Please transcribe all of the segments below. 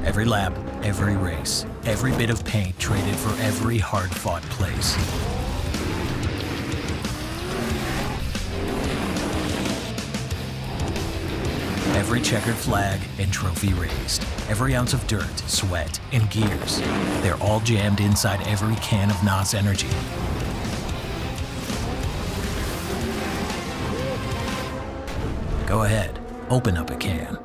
Every lap, every race, every bit of paint traded for every hard-fought place. Every checkered flag and trophy raised. Every ounce of dirt, sweat, and gears. They're all jammed inside every can of NOS Energy. Go ahead, open up a can.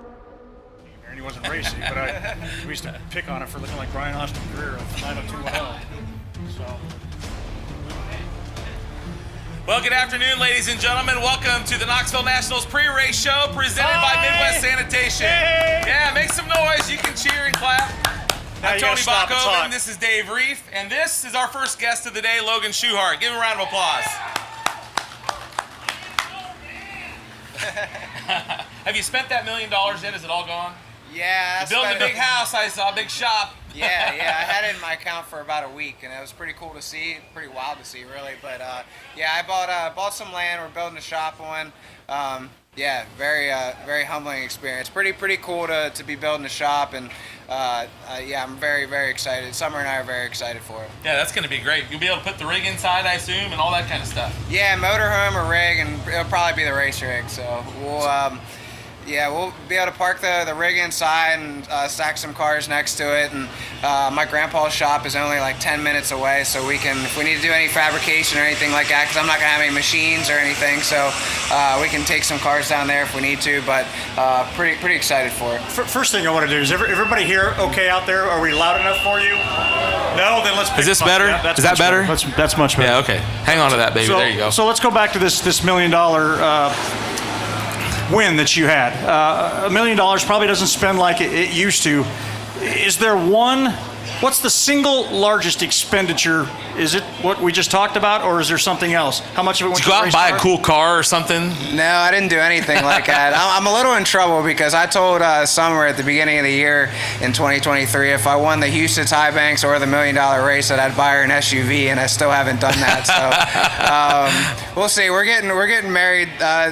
And he wasn't racing, but we used to pick on him for looking like Brian Austin Greer of 90210. So. Well, good afternoon, ladies and gentlemen. Welcome to the Knoxville Nationals pre-race show presented by Midwest Sanitation. Hey. Yeah, make some noise. You can cheer and clap. I'm Tony Bakoven. This is Dave Reef, and this is our first guest of the day, Logan Schuchart. Give him a round of applause. Have you spent that $1 million yet? Is it all gone? Yeah. You're building a big house, I saw, a big shop. Yeah, I had it in my account for about a week, and it was pretty cool to see, pretty wild to see, really. But yeah, I bought some land. We're building a shop on. Yeah, very humbling experience. Pretty cool to be building a shop, and yeah, I'm very excited. Summer and I are very excited for it. Yeah, that's going to be great. You'll be able to put the rig inside, I assume, and all that kind of stuff. Yeah, motorhome or rig, and it'll probably be the race rig. So we'll. Yeah, we'll be able to park the rig inside and stack some cars next to it. And my grandpa's shop is only like 10 minutes away, so we can, if we need to do any fabrication or anything like that, because I'm not going to have any machines or anything, so we can take some cars down there if we need to, but pretty excited for it. First thing I want to do is everybody here okay out there? Are we loud enough for you? No? Then let's pick. Is this better? Yeah, is that better? That's much better. Yeah, okay. Hang on to that, baby. So, there you go. So let's go back to this $1 million win that you had. $1 million probably doesn't spend like it used to. Is there what's the single largest expenditure? Is it what we just talked about, or is there something else? How much of it went to the race car? Did you go out and buy a cool car or something? No, I didn't do anything like that. I'm a little in trouble because I told Summer at the beginning of the year in 2023 if I won the Houston High Banks or the $1 million race that I'd buy her an SUV, and I still haven't done that. So we'll see. We're getting married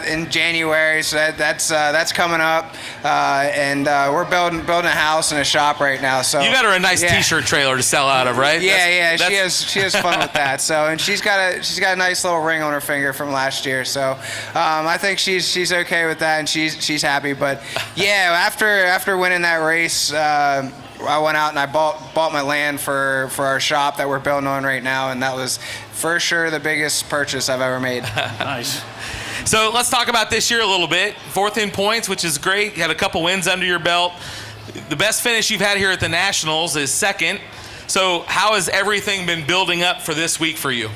in January, so that's coming up, and we're building a house and a shop right now. So you got her a nice T-shirt trailer to sell out of, right? Yeah, she has fun with that. So, and she's got a nice little ring on her finger from last year. So I think she's okay with that, and she's happy. But yeah, after winning that race, I went out and I bought my land for our shop that we're building on right now, and that was for sure the biggest purchase I've ever made. Nice. So let's talk about this year a little bit. 4th in points, which is great. You had a couple wins under your belt. The best finish you've had here at the Nationals is 2nd. So how has everything been building up for this week for you?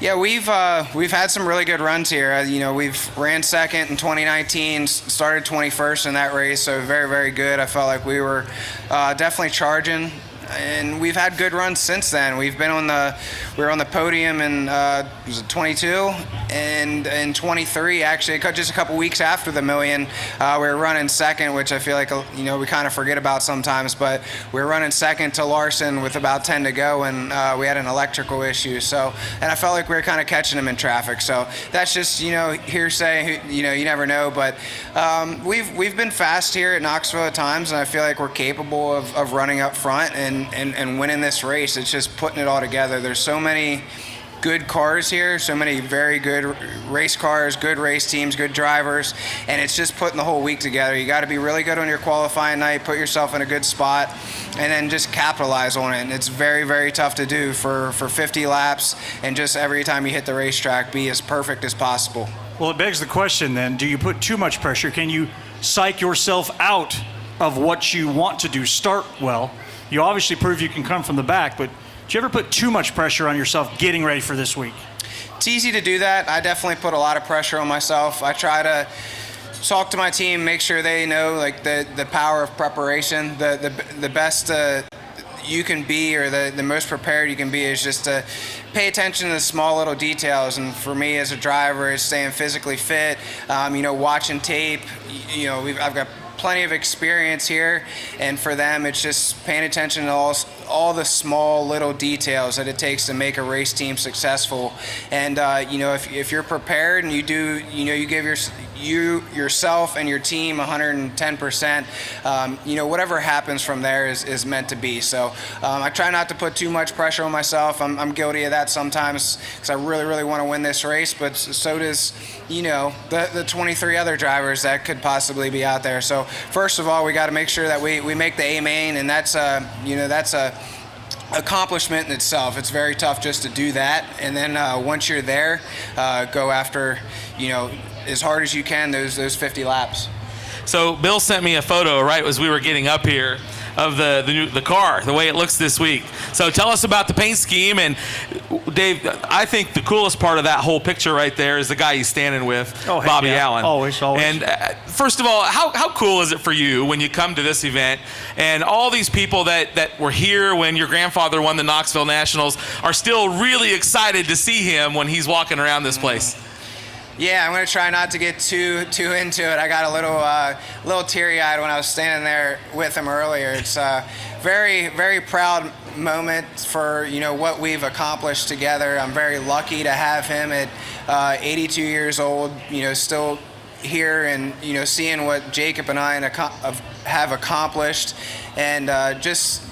Yeah, we've had some really good runs here. We've ran 2nd in 2019, started 21st in that race, so very good. I felt like we were definitely charging, and we've had good runs since then. We were on the podium in was it 22, and in 23 actually, just a couple weeks after the million, we were running 2nd, which I feel like we kind of forget about sometimes. But we were running 2nd to Larson with about 10 to go, and we had an electrical issue. So, and I felt like we were kind of catching him in traffic. So that's just hearsay. You never know. But we've been fast here at Knoxville at times, and I feel like we're capable of running up front and winning this race. It's just putting it all together. There's so many good cars here, so many very good race cars, good race teams, good drivers, and it's just putting the whole week together. You got to be really good on your qualifying night, put yourself in a good spot, and then just capitalize on it. And it's very tough to do for 50 laps, and just every time you hit the racetrack, be as perfect as possible. Well, it begs the question then, do you put too much pressure? Can you psych yourself out of what you want to do? Start well. You obviously prove you can come from the back, but do you ever put too much pressure on yourself getting ready for this week? It's easy to do that. I definitely put a lot of pressure on myself. I try to talk to my team, make sure they know like the power of preparation. The best you can be, or the most prepared you can be, is just to pay attention to the small little details. And for me as a driver, is staying physically fit, watching tape. I've got plenty of experience here, and for them it's just paying attention to all the small little details that it takes to make a race team successful. And if you're prepared and you do, you give you, yourself, and your team 110%. Whatever happens from there is meant to be. So I try not to put too much pressure on myself. I'm guilty of that sometimes because I really, really want to win this race, but so does, the 23 other drivers that could possibly be out there. So first of all, we got to make sure that we make the A main, and that's a accomplishment in itself. It's very tough just to do that, and then once you're there, go after, as hard as you can those 50 laps. So Bill sent me a photo right as we were getting up here of the car, the way it looks this week. So tell us about the paint scheme. And Dave, I think the coolest part of that whole picture right there is the guy he's standing with, Bobby Allen. Always. And first of all, how cool is it for you when you come to this event and all these people that were here when your grandfather won the Knoxville Nationals are still really excited to see him when he's walking around this place? Yeah, I'm going to try not to get too into it. I got a little teary-eyed when I was standing there with him earlier. It's a very, very proud moment for, what we've accomplished together. I'm very lucky to have him at 82 years old, still here and, seeing what Jacob and I have accomplished. And just,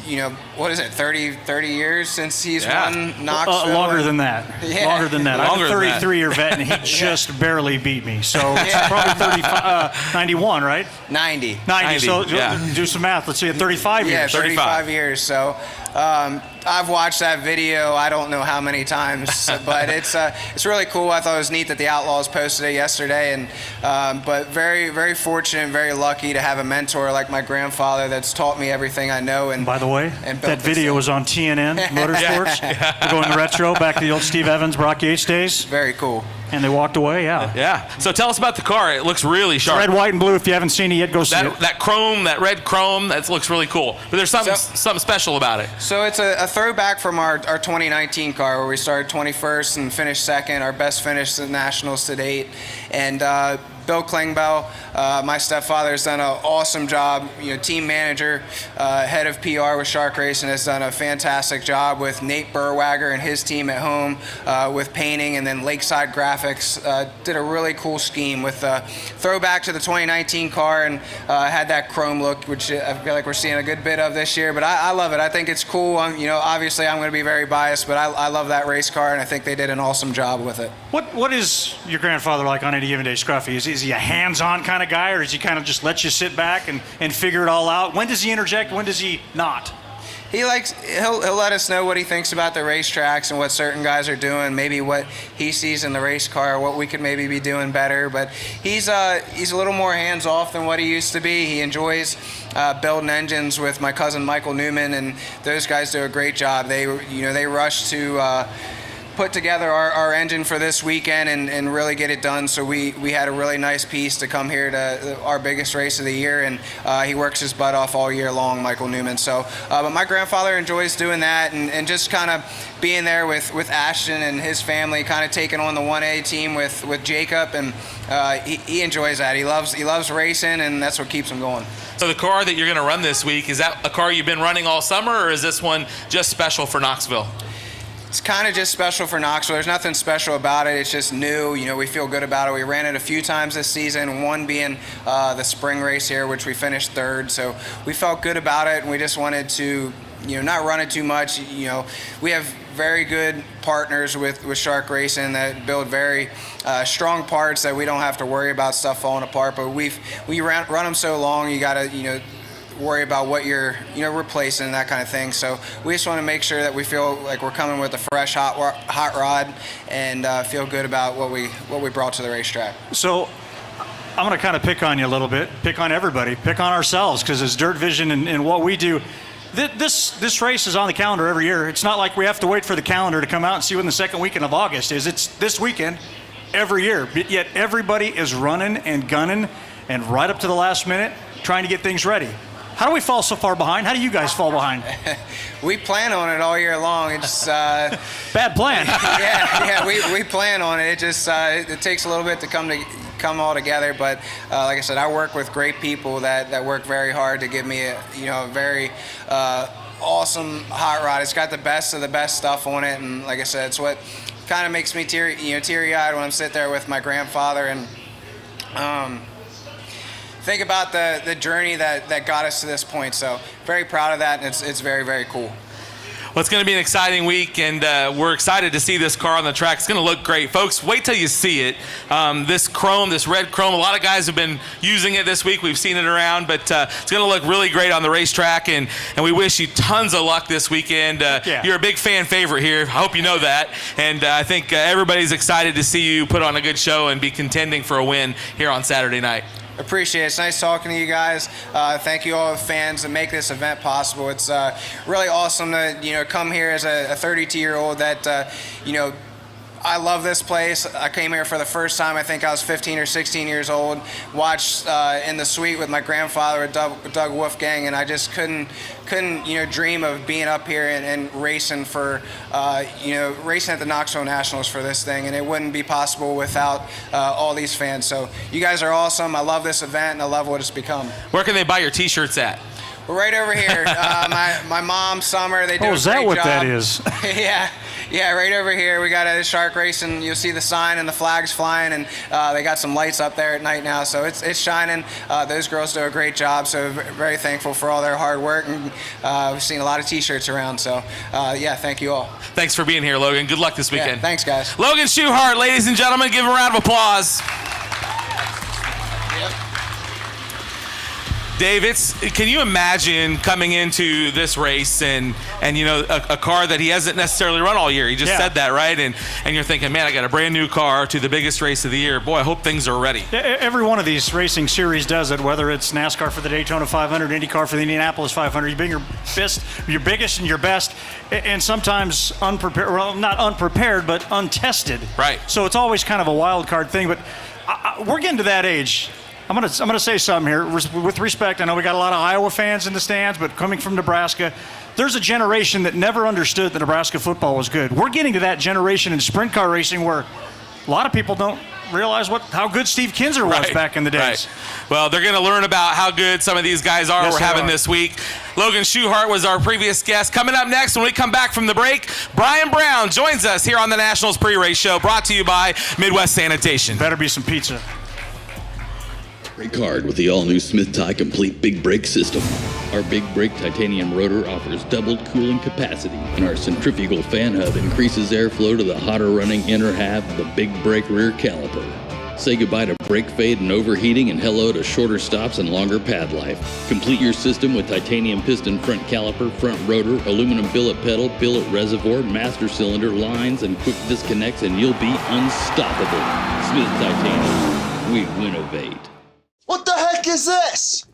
what is it, 30 years since he's won Knoxville? Longer than that. Yeah. Longer than that. I'm a 33-year vet, and he just barely beat me. So it's probably 91, right? 90. 90. So do some math. Let's see, 35 years. Yeah, 35 years. So I've watched that video I don't know how many times, but it's really cool. I thought it was neat that the Outlaws posted it yesterday, and but very, very fortunate, very lucky to have a mentor like my grandfather that's taught me everything I know. And by the way, that video was on TNN Motorsports. We're going retro back to the old Steve Evans, Brock Yates days. Very cool. And they walked away, Yeah. So tell us about the car. It looks really sharp. Red, white, and blue. If you haven't seen it yet, go see it. That chrome, that red chrome, that looks really cool. But there's something special about it. So it's a throwback from our 2019 car where we started 21st and finished second, our best finish at the Nationals to date. And Bill Klingbeil, my stepfather, has done an awesome job. Team manager, head of PR with Shark Racing, has done a fantastic job with Nate Burwager and his team at home with painting, and then Lakeside Graphics did a really cool scheme with throwback to the 2019 car and had that chrome look, which I feel like we're seeing a good bit of this year. But I love it. I think it's cool. Obviously I'm going to be very biased, but I love that race car, and I think they did an awesome job with it. What is your grandfather like on any given day, Scruffy? Is he a hands-on kind of guy, or does he kind of just let you sit back and figure it all out? When does he interject? When does he not? He'll let us know what he thinks about the racetracks and what certain guys are doing, maybe what he sees in the race car, what we could maybe be doing better. But he's a little more hands-off than what he used to be. He enjoys building engines with my cousin Michael Newman, and those guys do a great job. They rush to put together our engine for this weekend and really get it done. So we had a really nice piece to come here to our biggest race of the year, and he works his butt off all year long, Michael Newman. So, but my grandfather enjoys doing that and just kind of being there with Ashton and his family, kind of taking on the 1A team with Jacob, and he enjoys that. He loves racing, and that's what keeps him going. So the car that you're going to run this week, is that a car you've been running all summer, or is this one just special for Knoxville? It's kind of just special for Knoxville. There's nothing special about it. It's just new. We feel good about it. We ran it a few times this season, one being the spring race here, which we finished third. So we felt good about it, and we just wanted to, not run it too much. We have very good partners with Shark Racing that build very strong parts that we don't have to worry about stuff falling apart. But we run them so long, you got to, worry about what you're replacing and that kind of thing. So we just want to make sure that we feel like we're coming with a fresh hot rod and feel good about what we brought to the racetrack. So I'm going to kind of pick on you a little bit, pick on everybody, pick on ourselves, because as DIRTVision and what we do, this race is on the calendar every year. It's not like we have to wait for the calendar to come out and see when the second weekend of August is. It's this weekend every year, but yet everybody is running and gunning and right up to the last minute trying to get things ready. How do we fall so far behind? How do you guys fall behind? We plan on it all year long. It's bad plan. yeah, we plan on it. It just it takes a little bit to come all together. But like I said, I work with great people that work very hard to give me a very awesome hot rod. It's got the best of the best stuff on it, and like I said, it's what kind of makes me teary-eyed when I'm sitting there with my grandfather and think about the journey that got us to this point. So very proud of that, and it's very, very cool. Well, it's going to be an exciting week, and we're excited to see this car on the track. It's going to look great. Folks, wait till you see it. This chrome, this red chrome, a lot of guys have been using it this week. We've seen it around, but it's going to look really great on the racetrack, and we wish you tons of luck this weekend. You're a big fan favorite here. I hope you know that, and I think everybody's excited to see you put on a good show and be contending for a win here on Saturday night. Appreciate it. It's nice talking to you guys. Thank you all the fans that make this event possible. It's really awesome to come here as a 32-year-old that I love this place. I came here for the first time. I think I was 15 or 16 years old. Watched in the suite with my grandfather with Doug Wolfgang, and I just couldn't dream of being up here and racing for racing at the Knoxville Nationals for this thing, and it wouldn't be possible without all these fans. So you guys are awesome. I love this event, and I love what it's become. Where can they buy your T-shirts at? We're right over here. My mom, Summer, they do a great job. Oh, is that what that is? Yeah, right over here. We got a shark race, and you'll see the sign and the flags flying, and they got some lights up there at night now, so it's shining. Those girls do a great job, so very thankful for all their hard work, and we've seen a lot of T-shirts around, so thank you all. Thanks for being here, Logan. Good luck this weekend. Yeah, thanks, guys. Logan Schuchart, ladies and gentlemen, give him a round of applause. Dave, can you imagine coming into this race and a car that he hasn't necessarily run all year? He just said that, right? And you're thinking, man, I got a brand new car to the biggest race of the year. Boy, I hope things are ready. Every one of these racing series does it, whether it's NASCAR for the Daytona 500, IndyCar for the Indianapolis 500. You bring your biggest and your best, and sometimes unprepared. Well, not unprepared, but untested. Right. So it's always kind of a wild card thing. But we're getting to that age. I'm gonna say something here with respect. I know we got a lot of Iowa fans in the stands, but coming from Nebraska, there's a generation that never understood that Nebraska football was good. We're getting to that generation in sprint car racing where a lot of people don't realize how good Steve Kinzer was back in the days. Right. Well, they're going to learn about how good some of these guys are. We're having this week. Logan Schuchart was our previous guest. Coming up next, when we come back from the break, Brian Brown joins us here on the Nationals pre-race show, brought to you by Midwest Sanitation. Better be some pizza. Brake hard with the all-new Smith Tie Complete Big Brake System. Our Big Brake titanium rotor offers doubled cooling capacity, and our centrifugal fan hub increases airflow to the hotter-running inner half of the Big Brake rear caliper. Say goodbye to brake fade and overheating, and hello to shorter stops and longer pad life. Complete your system with titanium piston front caliper, front rotor, aluminum billet pedal, billet reservoir, master cylinder, lines, and quick disconnects, and you'll be unstoppable. Smith Titanium. We winnovate. What the heck is this?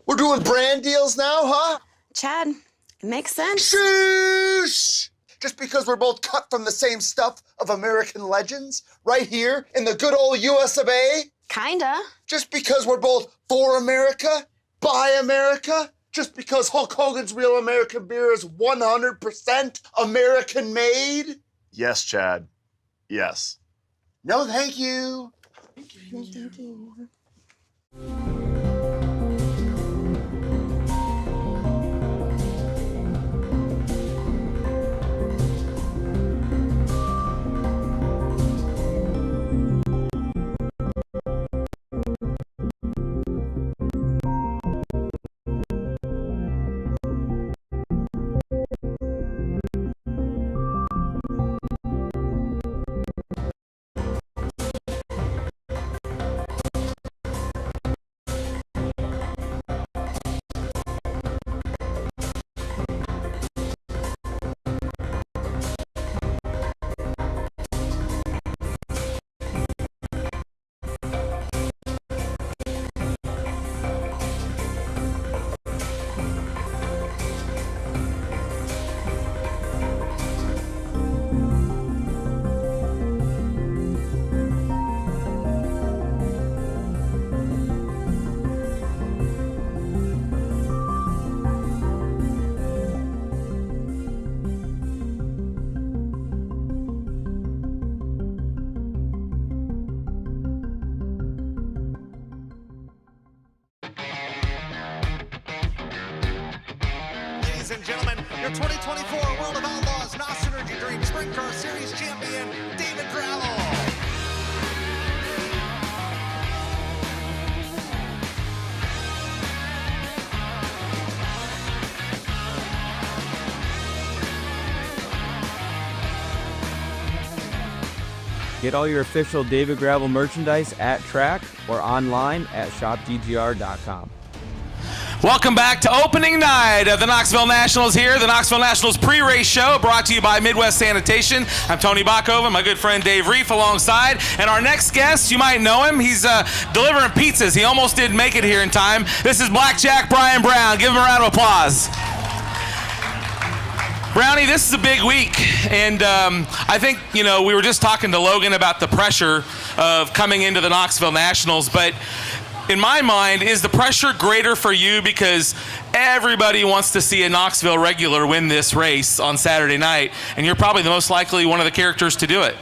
We're doing brand deals now, huh? Chad, it makes sense. Sheesh! Just because we're both cut from the same stuff of American legends, right here in the good old US of A? Kinda. Just because we're both for America, by America? Just because Hulk Hogan's Real American Beer is 100% American made? Yes, Chad. Yes. No, thank you. Thank you. Ladies and gentlemen, your 2024 World of Outlaws NOS Energy Drink Sprint Car Series champion, David Gravel. Get all your official David Gravel merchandise at track or online at shopdgr.com. Welcome back to opening night of the Knoxville Nationals here, the Knoxville Nationals pre-race show brought to you by Midwest Sanitation. I'm Tony Bakoven, my good friend Dave Reef alongside. And our next guest, you might know him. He's delivering pizzas. He almost didn't make it here in time. This is Blackjack Brian Brown. Give him a round of applause. Brownie, this is a big week, and I think, we were just talking to Logan about the pressure of coming into the Knoxville Nationals, but in my mind, is the pressure greater for you because everybody wants to see a Knoxville regular win this race on Saturday night, and you're probably the most likely one of the characters to do it?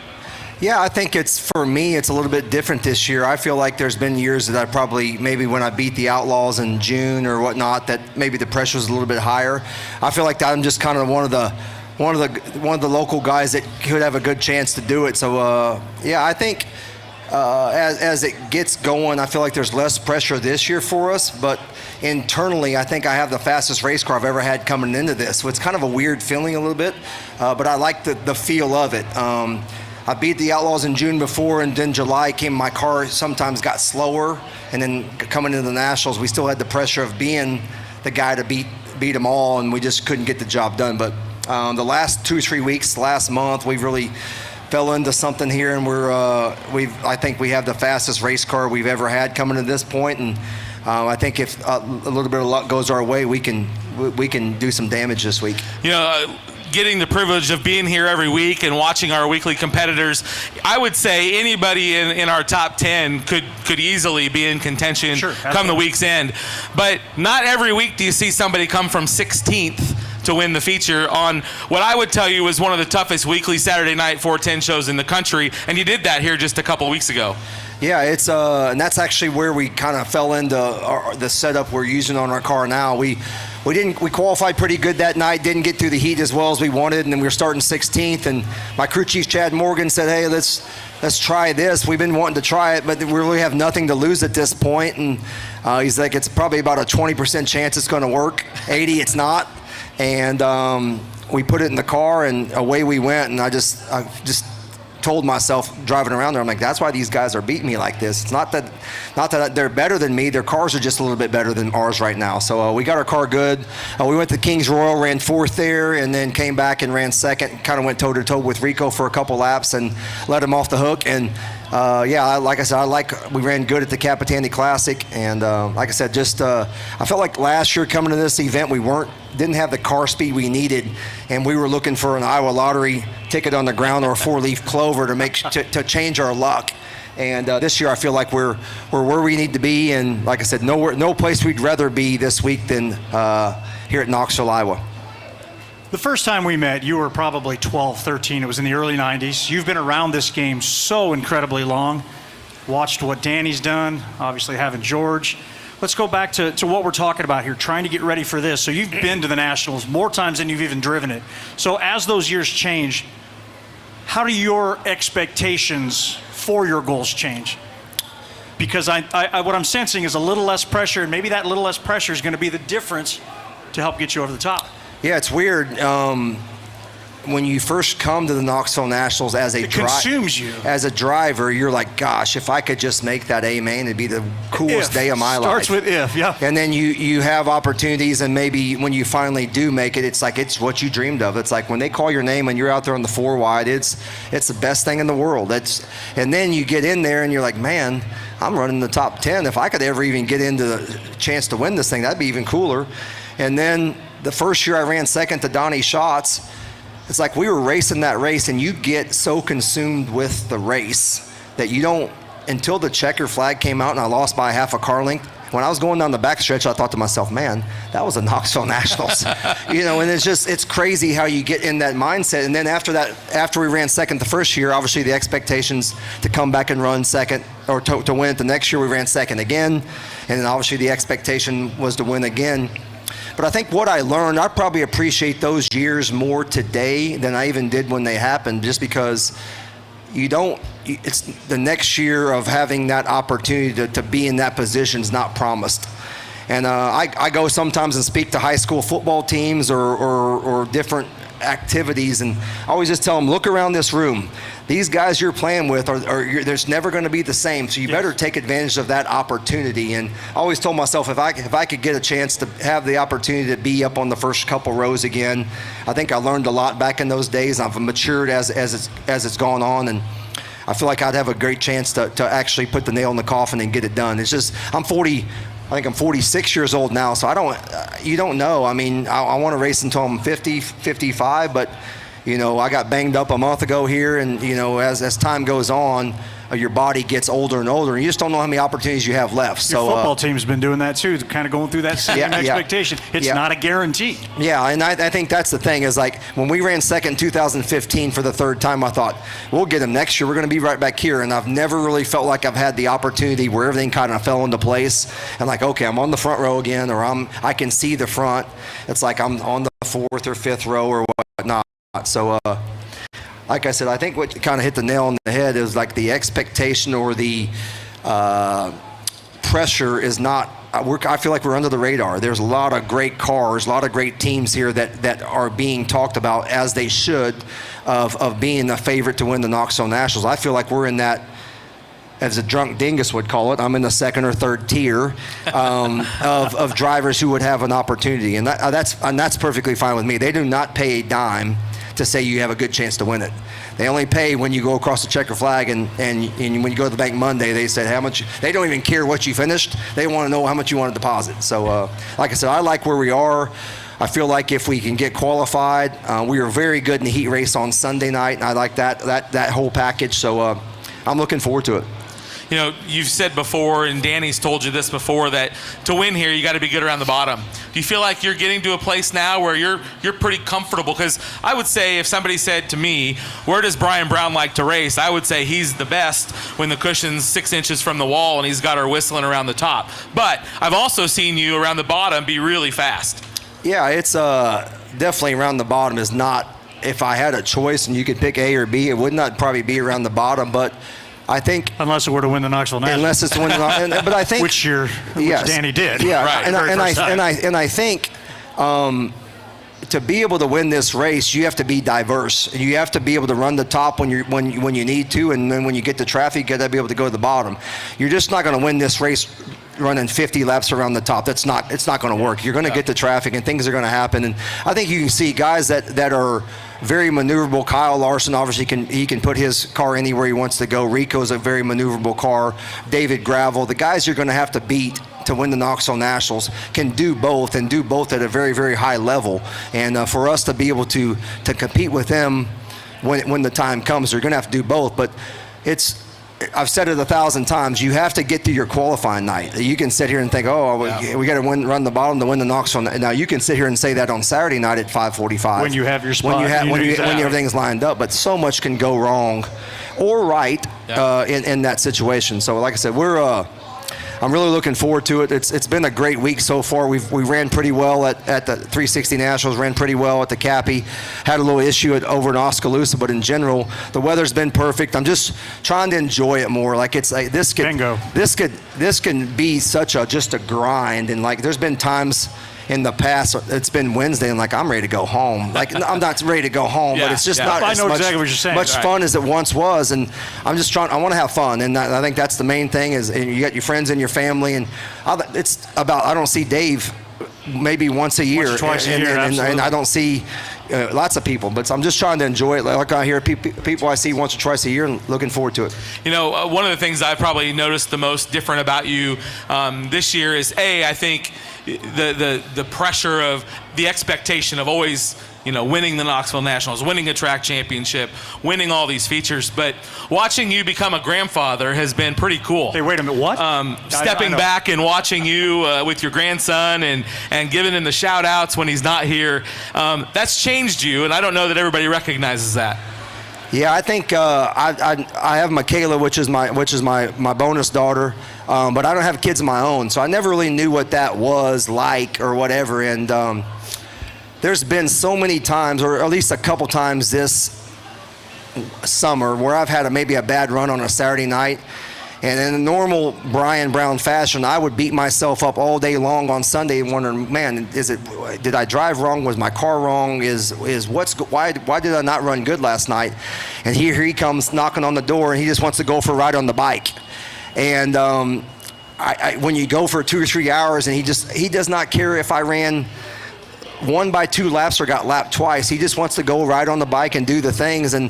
Yeah, I think for me, it's a little bit different this year. I feel like there's been years that I probably, maybe when I beat the Outlaws in June or whatnot, that maybe the pressure was a little bit higher. I feel like I'm just kind of one of the local guys that could have a good chance to do it. So yeah, I think as it gets going, I feel like there's less pressure this year for us, but internally, I think I have the fastest race car I've ever had coming into this. So it's kind of a weird feeling a little bit, but I like the feel of it. I beat the Outlaws in June before, and then July came, my car sometimes got slower, and then coming into the Nationals, we still had the pressure of being the guy to beat them all, and we just couldn't get the job done. But the last 2 or 3 weeks, last month, we've really fell into something here, and I think we have the fastest race car we've ever had coming to this point, and I think if a little bit of luck goes our way, we can do some damage this week. Getting the privilege of being here every week and watching our weekly competitors, I would say anybody in our top 10 could easily be in contention come the week's end. But not every week do you see somebody come from 16th to win the feature on what I would tell you was one of the toughest weekly Saturday night 410 shows in the country, and you did that here just a couple weeks ago. Yeah, it's and that's actually where we kind of fell into the setup we're using on our car now. We qualified pretty good that night, didn't get through the heat as well as we wanted, and then we were starting 16th, and my crew chief Chad Morgan said, hey, let's try this. We've been wanting to try it, but we really have nothing to lose at this point, and he's like, it's probably about a 20% chance it's going to work, 80 it's not, and we put it in the car, and away we went, and I just told myself driving around there, I'm like, that's why these guys are beating me like this. It's not that they're better than me. Their cars are just a little bit better than ours right now. So we got our car good. We went to Kings Royal, ran 4th there, and then came back and ran 2nd. Kind of went toe-to-toe with Rico for a couple laps and let him off the hook. And yeah, like I said, we ran good at the Capitani Classic. And like I said, I felt like last year coming to this event, we didn't have the car speed we needed, and we were looking for an Iowa Lottery ticket on the ground or a 4-leaf clover to change our luck. And this year I feel like we're where we need to be, and like I said, no place we'd rather be this week than here at Knoxville, Iowa. The first time we met, you were probably 12, 13. It was in the early 90s. You've been around this game so incredibly long. Watched what Danny's done, obviously having George. Let's go back to what we're talking about here, trying to get ready for this. So you've been to the Nationals more times than you've even driven it. So as those years change, how do your expectations for your goals change? Because what I'm sensing is a little less pressure, and maybe that little less pressure is going to be the difference to help get you over the top. Yeah, it's weird. When you first come to the Knoxville Nationals as a driver, you're like, gosh, if I could just make that A main, it'd be the coolest day of my life. Starts with if, yeah. And then you have opportunities, and maybe when you finally do make it, it's like it's what you dreamed of. It's like when they call your name and you're out there on the 4 wide, it's the best thing in the world. And then you get in there and you're like, man, I'm running the top 10. If I could ever even get into the chance to win this thing, that'd be even cooler. And then the first year I ran 2nd to Donnie Schatz, it's like we were racing that race, and you get so consumed with the race that you don't, until the checker flag came out and I lost by half a car length. When I was going down the backstretch, I thought to myself, man, that was a Knoxville Nationals. And it's crazy how you get in that mindset. And then after we ran 2nd the first year, obviously the expectations to come back and run 2nd or to win it the next year, we ran 2nd again. And then obviously the expectation was to win again. But I think what I learned, I probably appreciate those years more today than I even did when they happened, just because it's the next year of having that opportunity to be in that position is not promised. And I go sometimes and speak to high school football teams or different activities, and I always just tell them, look around this room. These guys you're playing with there's never going to be the same, so you better take advantage of that opportunity. And I always told myself, if I could get a chance to have the opportunity to be up on the first couple rows again, I think I learned a lot back in those days. I've matured as it's gone on, and I feel like I'd have a great chance to actually put the nail in the coffin and get it done. It's just, I think I'm 46 years old now, so you don't know. I mean, I want to race until I'm 50, 55, but I got banged up a month ago here, and as time goes on, your body gets older and older, and you just don't know how many opportunities you have left. Your football team's been doing that too, kind of going through that same expectation. It's not a guarantee. Yeah, and I think that's the thing is, like, when we ran second in 2015 for the third time, I thought, we'll get them next year. We're going to be right back here. And I've never really felt like I've had the opportunity where everything kind of fell into place. And like, okay, I'm on the front row again, or I can see the front. It's like I'm on the fourth or fifth row or whatnot. So, like I said, I think what kind of hit the nail on the head is like the expectation or the pressure is not. I feel like we're under the radar. There's a lot of great cars, a lot of great teams here that are being talked about, as they should, of being the favorite to win the Knoxville Nationals. I feel like we're in that, as a drunk dingus would call it, I'm in the second or third tier of drivers who would have an opportunity, and that's perfectly fine with me. They do not pay a dime to say you have a good chance to win it. They only pay when you go across the checker flag, and when you go to the bank Monday, they say how much. They don't even care what you finished. They want to know how much you want to deposit. So, like I said, I like where we are. I feel like if we can get qualified, we were very good in the heat race on Sunday night, and I like that whole package. So, I'm looking forward to it. You've said before, and Danny's told you this before, that to win here, you got to be good around the bottom. Do you feel like you're getting to a place now where you're pretty comfortable? Because I would say, if somebody said to me, where does Brian Brown like to race? I would say he's the best when the cushion's 6 inches from the wall and he's got her whistling around the top. But I've also seen you around the bottom be really fast. Yeah, it's definitely around the bottom is not, if I had a choice and you could pick A or B, it would not probably be around the bottom, but I think, unless it were to win the Knoxville Nationals. Unless it's to win the Knoxville, but I think which Danny did. Yeah, right. And I think to be able to win this race, you have to be diverse. You have to be able to run the top when you need to, and then when you get to traffic, you got to be able to go to the bottom. You're just not going to win this race running 50 laps around the top. It's not going to work. You're going to get to traffic, and things are going to happen. And I think you can see guys that are very maneuverable. Kyle Larson, obviously, can put his car anywhere he wants to go. Rico's a very maneuverable car. David Gravel, the guys you're going to have to beat to win the Knoxville Nationals can do both, and do both at a very, very high level. And for us to be able to compete with them when the time comes, they're going to have to do both. But I've said it 1,000 times, you have to get through your qualifying night. You can sit here and think, we got to run the bottom to win the Knoxville. Now, you can sit here and say that on Saturday night at 5:45. When you have your spot. When everything's lined up. But so much can go wrong or right in that situation. So, like I said, I'm really looking forward to it. It's been a great week so far. We ran pretty well at the 360 Nationals, ran pretty well at the Cappy. Had a little issue over in Oskaloosa, but in general, the weather's been perfect. I'm just trying to enjoy it more. Like, it's like this can be such just a grind, and like there's been times in the past, it's been Wednesday, and like I'm ready to go home. Like, I'm not ready to go home, but it's just not as much fun as it once was. And I'm just trying. I want to have fun, and I think that's the main thing. Is you got your friends and your family, and it's about. I don't see Dave maybe once a year, twice a year, and I don't see lots of people. But I'm just trying to enjoy it. Like I hear people I see once or twice a year, and looking forward to it. One of the things I've probably noticed the most different about you this year is I think the pressure of the expectation of always winning the Knoxville Nationals, winning a track championship, winning all these features. But watching you become a grandfather has been pretty cool. Hey, wait a minute, what? Stepping back and watching you with your grandson and giving him the shout outs when he's not here, that's changed you, and I don't know that everybody recognizes that. Yeah, I think I have Michaela, which is my bonus daughter, but I don't have kids of my own, so I never really knew what that was like or whatever. And there's been so many times, or at least a couple times this summer, where I've had maybe a bad run on a Saturday night, And in a normal Brian Brown fashion, I would beat myself up all day long on Sunday, wondering, man, did I drive wrong? Was my car wrong? Why did I not run good last night? And here he comes knocking on the door, and he just wants to go for a ride on the bike. And when you go for 2 or 3 hours, and he does not care if I ran 1 by 2 laps or got lapped twice. He just wants to go ride on the bike and do the things. And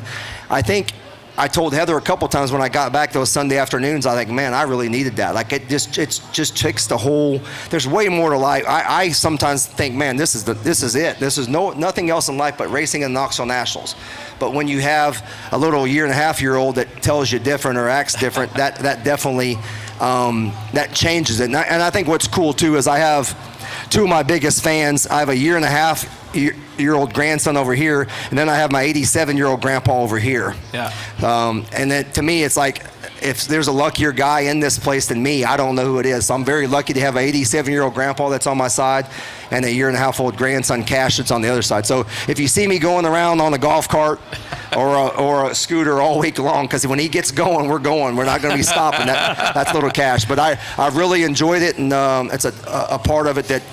I think I told Heather a couple times when I got back those Sunday afternoons, I think, man, I really needed that. Like it just takes the whole. There's way more to life. I sometimes think, man, this is it. This is nothing else in life but racing in the Knoxville Nationals. But when you have a little 1.5-year-old that tells you different or acts different, that definitely that changes it. And I think what's cool too is I have 2 of my biggest fans. I have a 1.5-year-old grandson over here, and then I have my 87-year-old grandpa over here. Yeah. And then to me, it's like, if there's a luckier guy in this place than me, I don't know who it is. So I'm very lucky to have an 87-year-old grandpa that's on my side and a 1.5-year-old grandson, Cash, that's on the other side. So if you see me going around on a golf cart or a scooter all week long, because when he gets going, we're going. We're not going to be stopping. That's little Cash. But I really enjoyed it, and it's a part of it that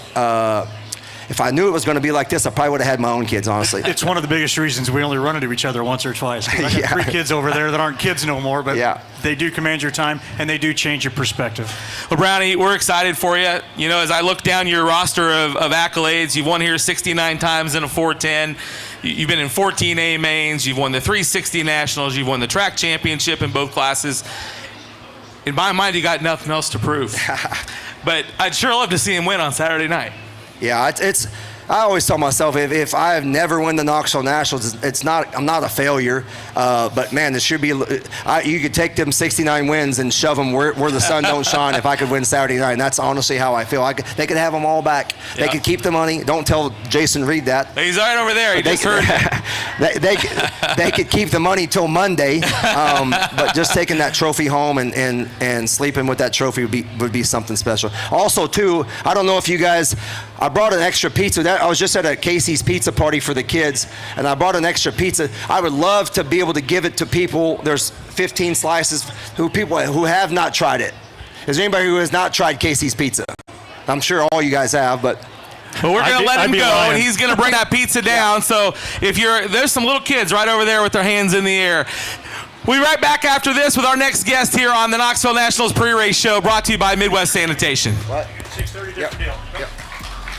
if I knew it was going to be like this, I probably would have had my own kids, honestly. It's one of the biggest reasons we only run into each other once or twice. I got 3 kids over there that aren't kids no more, but they do command your time, and they do change your perspective. Well, Brownie, we're excited for you. You know, as I look down your roster of accolades, you've won here 69 times in a 410. You've been in 14 A mains. You've won the 360 Nationals. You've won the track championship in both classes. In my mind, you got nothing else to prove. But I'd sure love to see him win on Saturday night. Yeah, I always tell myself if I have never won the Knoxville Nationals, I'm not a failure. But man, this should be. You could take them 69 wins and shove them where the sun don't shine. If I could win Saturday night, and that's honestly how I feel. They could have them all back. They could keep the money. Don't tell Jason Reed that. He's right over there. He just heard. They could keep the money till Monday, but just taking that trophy home and sleeping with that trophy would be something special. Also, too, I don't know if you guys. I brought an extra pizza. I was just at a Casey's pizza party for the kids, and I brought an extra pizza. I would love to be able to give it to people. There's 15 slices people who have not tried it. Is there anybody who has not tried Casey's pizza? I'm sure all you guys have, but. Well, we're going to let him go, and he's going to bring that pizza down. So there's some little kids right over there with their hands in the air. We'll be right back after this with our next guest here on the Knoxville Nationals pre-race show, brought to you by Midwest Sanitation. What? 6:30 Yep.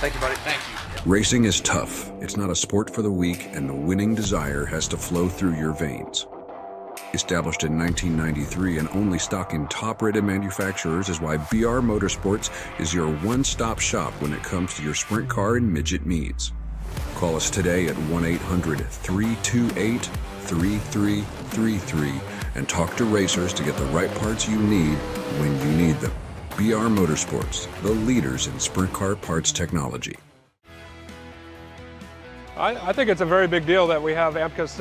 Thank you, buddy. Thank you. Racing is tough. It's not a sport for the weak, and the winning desire has to flow through your veins. Established in 1993 and only stocking top-rated manufacturers is why BR Motorsports is your one-stop shop when it comes to your sprint car and midget needs. Call us today at 1-800-328-3333 and talk to racers to get the right parts you need when you need them. BR Motorsports, the leaders in sprint car parts technology. I think it's a very big deal that we have AMCUS,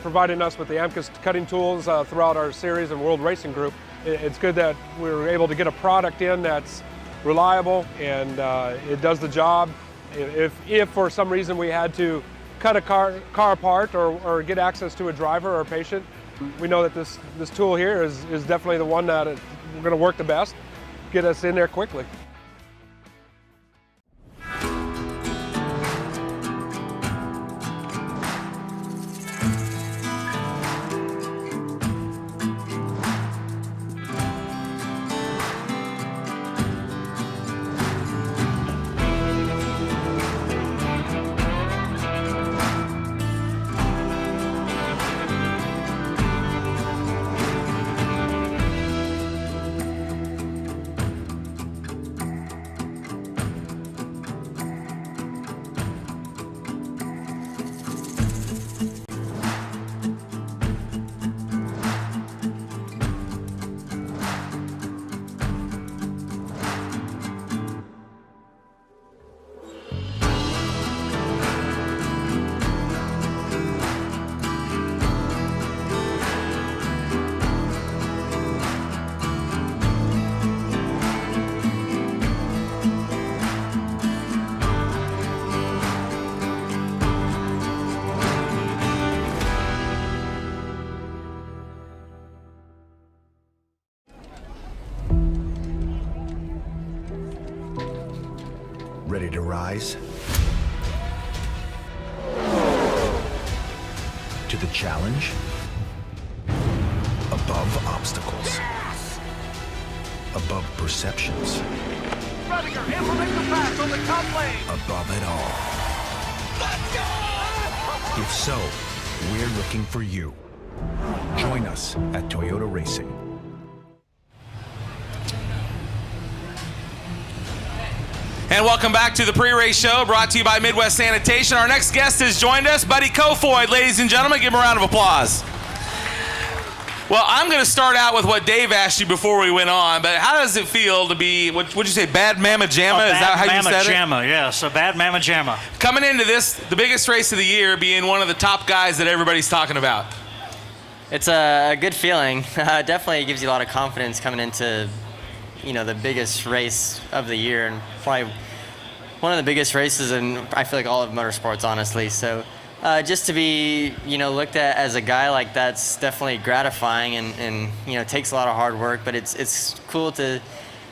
providing us with the AMCUS cutting tools throughout our series and World Racing Group. It's good that we were able to get a product in that's reliable and it does the job. If for some reason we had to cut a car apart or get access to a driver or a patient, we know that this tool here is definitely the one that we're going to work the best, get us in there quickly. Ready to rise? To the challenge? Above obstacles. Yes! Above perceptions. Rediger implements the pass on the top lane. Above it all. Let's go! If so, we're looking for you. Join us at Toyota Racing. And welcome back to the pre-race show, brought to you by Midwest Sanitation. Our next guest has joined us, Buddy Kofoid. Ladies and gentlemen, give him a round of applause. Well, I'm going to start out with what Dave asked you before we went on, but how does it feel to be, what'd you say, bad mamma jamma? Is that how you said it? Bad mamma jamma, yes, a bad mamma jamma. Coming into this, the biggest race of the year, being one of the top guys that everybody's talking about. It's a good feeling. Definitely gives you a lot of confidence coming into, the biggest race of the year, and probably one of the biggest races in, I feel like, all of motorsports, honestly. So just to be, looked at as a guy like that's definitely gratifying, and takes a lot of hard work, but it's cool to,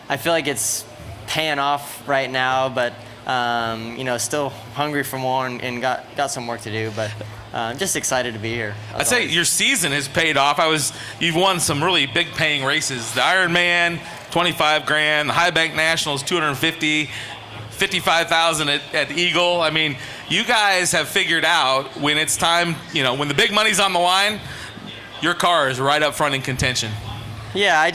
I feel like it's paying off right now, but still hungry for more and got some work to do, but I'm just excited to be here. I'd say your season has paid off. You've won some really big paying races. The Ironman, 25 grand, the High Bank Nationals, 250, 55,000 at Eagle. I mean, you guys have figured out when it's time, when the big money's on the line, your car is right up front in contention. Yeah, I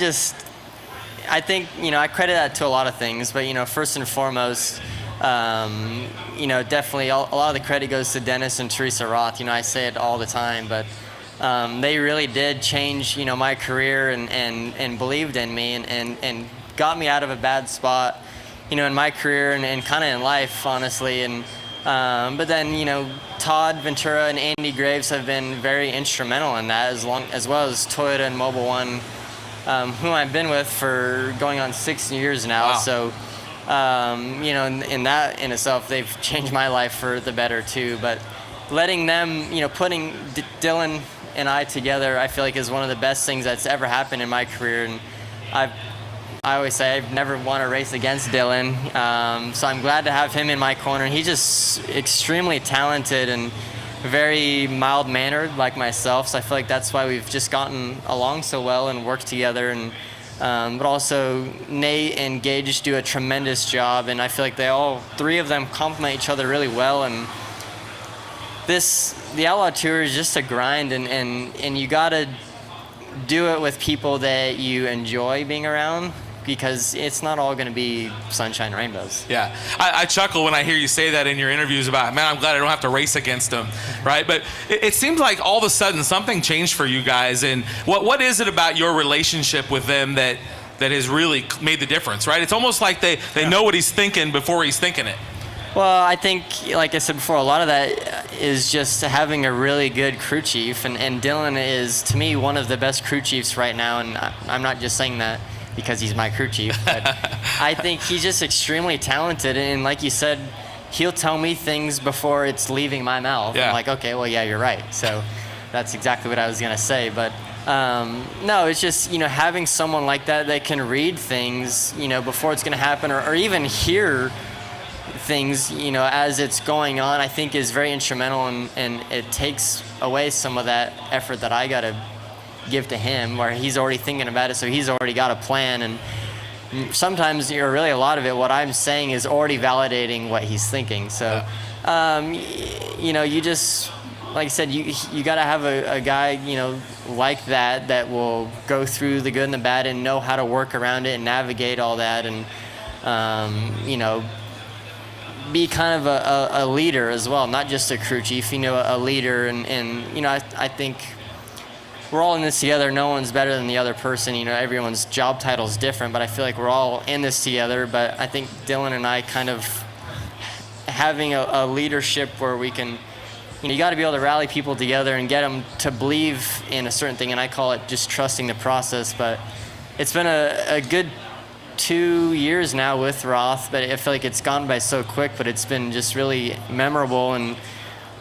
think, I credit that to a lot of things, but, first and foremost, definitely a lot of the credit goes to Dennis and Teresa Roth. I say it all the time, but they really did change, my career and believed in me and got me out of a bad spot, in my career and kind of in life, honestly. And but then, Todd Ventura and Andy Graves have been very instrumental in that, as well as Toyota and Mobil One, whom I've been with for going on 6 years now. Wow. So, in that in itself, they've changed my life for the better too. But letting them, putting Dylan and I together, I feel like is one of the best things that's ever happened in my career. And I always say I've never won a race against Dylan, so I'm glad to have him in my corner. He's just extremely talented and very mild-mannered like myself, so I feel like that's why we've just gotten along so well and worked together. And but also Nate and Gage do a tremendous job, and I feel like all three of them complement each other really well. And the Outlaw Tour is just a grind, and you gotta do it with people that you enjoy being around, because it's not all going to be sunshine and rainbows. Yeah, I chuckle when I hear you say that in your interviews about, man, I'm glad I don't have to race against them, right? But it seems like all of a sudden something changed for you guys, and what is it about your relationship with them that has really made the difference, right? It's almost like they know what he's thinking before he's thinking it. Well, I think, like I said before, a lot of that is just having a really good crew chief, and Dylan is, to me, one of the best crew chiefs right now, and I'm not just saying that because he's my crew chief, but I think he's just extremely talented, and like you said, he'll tell me things before it's leaving my mouth. Yeah. I'm like, okay, well, yeah, you're right. So that's exactly what I was gonna say. But no, it's just, having someone like that can read things, before it's gonna happen, or even hear things, as it's going on, I think is very instrumental, and it takes away some of that effort that I gotta give to him, where he's already thinking about it, so he's already got a plan. And sometimes, really a lot of it, what I'm saying is already validating what he's thinking. So, you just, like I said, you got to have a guy, like that will go through the good and the bad and know how to work around it and navigate all that, and be kind of a leader as well, not just a crew chief, a leader. And I think we're all in this together. No one's better than the other person. Everyone's job title is different, but I feel like we're all in this together. But I think Dylan and I kind of having a leadership where we can, you got to be able to rally people together and get them to believe in a certain thing. And I call it just trusting the process. But it's been a good 2 years now with Roth, but I feel like it's gone by so quick, but it's been just really memorable, and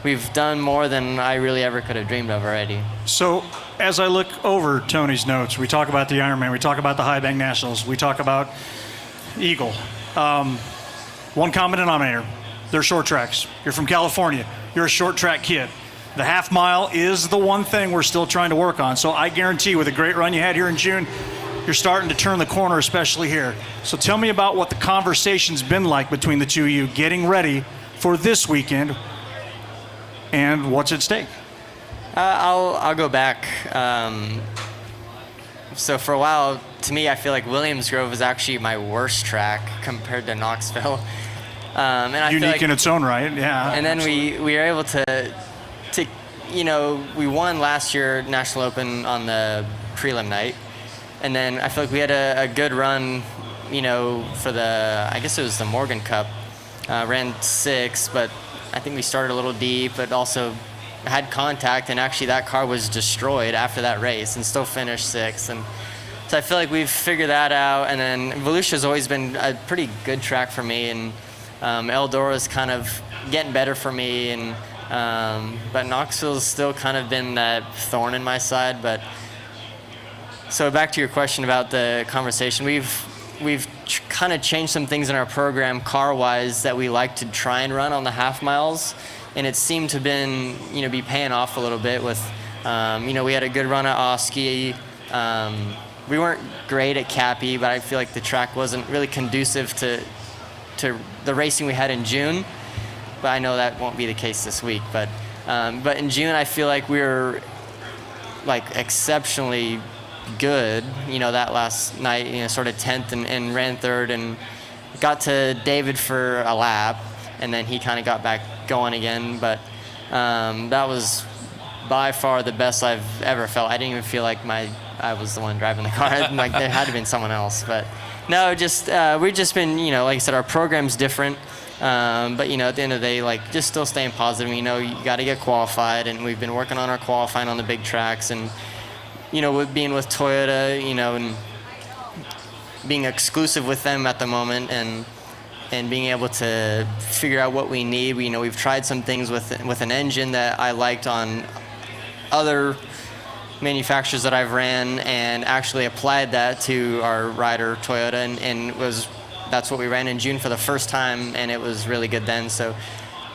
we've done more than I really ever could have dreamed of already. So as I look over Tony's notes, we talk about the Ironman, we talk about the High Bank Nationals, we talk about Eagle. One common denominator. They're short tracks. You're from California. You're a short track kid. The half mile is the one thing we're still trying to work on. So I guarantee with a great run you had here in June, you're starting to turn the corner, especially here. So tell me about what the conversation's been like between the two of you getting ready for this weekend and what's at stake. I'll go back. So for a while, to me, I feel like Williams Grove is actually my worst track compared to Knoxville. And I Unique feel like, in its own right, yeah. And then we were able to, we won last year National Open on the prelim night. And then I feel like we had a good run, for I guess it was the Morgan Cup. Ran 6, but I think we started a little deep, but also had contact, and actually that car was destroyed after that race and still finished 6th. And so I feel like we've figured that out. And then Volusia's always been a pretty good track for me, and Eldora's kind of getting better for me, and but Knoxville's still kind of been that thorn in my side. But so back to your question about the conversation, we've kind of changed some things in our program car-wise that we like to try and run on the half miles, and it seemed to been be paying off a little bit with we had a good run at Oski. We weren't great at Cappy, but I feel like the track wasn't really conducive to the racing we had in June. But I know that won't be the case this week. But in June, I feel like we were exceptionally good. That last night, sort of 10th and ran 3rd and got to David for a lap, and then he kind of got back going again. But that was by far the best I've ever felt. I didn't even feel like I was the one driving the car. There had to have been someone else. But no, we've just been, like I said, our program's different. But at the end of the day, just still staying positive. You got to get qualified, and we've been working on our qualifying on the big tracks, and with being with Toyota, and being exclusive with them at the moment, and being able to figure out what we need. We've tried some things with an engine that I liked on other manufacturers that I've ran, and actually applied that to our rider Toyota, and that's what we ran in June for the first time, and it was really good then. So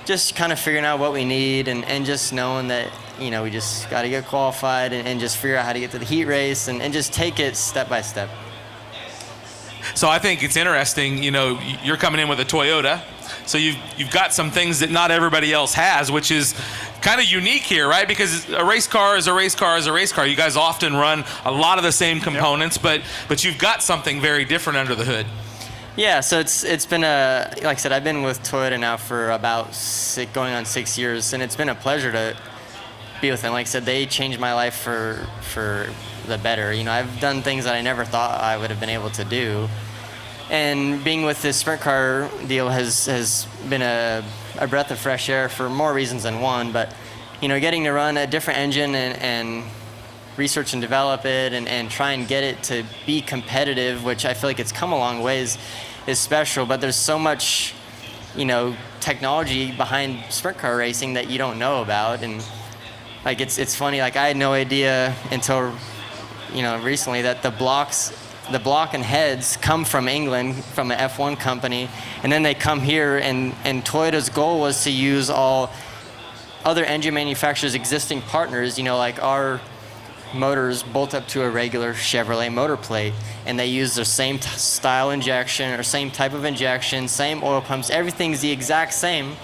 just kind of figuring out what we need, and just knowing that we just got to get qualified, and just figure out how to get to the heat race, and just take it step by step. So I think it's interesting, you're coming in with a Toyota, so you've got some things that not everybody else has, which is kind of unique here, right? Because a race car is a race car is a race car. You guys often run a lot of the same components, but you've got something very different under the hood. Yeah, so it's been like I said, I've been with Toyota now for about going on 6 years, and it's been a pleasure to be with them. Like I said, they changed my life for the better. I've done things that I never thought I would have been able to do, and being with this sprint car deal has been a breath of fresh air for more reasons than one. But getting to run a different engine and research and develop it, and try and get it to be competitive, which I feel like it's come a long ways, is special. But there's so much technology behind sprint car racing that you don't know about, and it's funny, I had no idea until recently that the block and heads come from England, from an F1 company, and then they come here, and Toyota's goal was to use all other engine manufacturers' existing partners, our motors bolt up to a regular Chevrolet motor plate, and they use their same style injection or same type of injection, same oil pumps, everything's the exact same,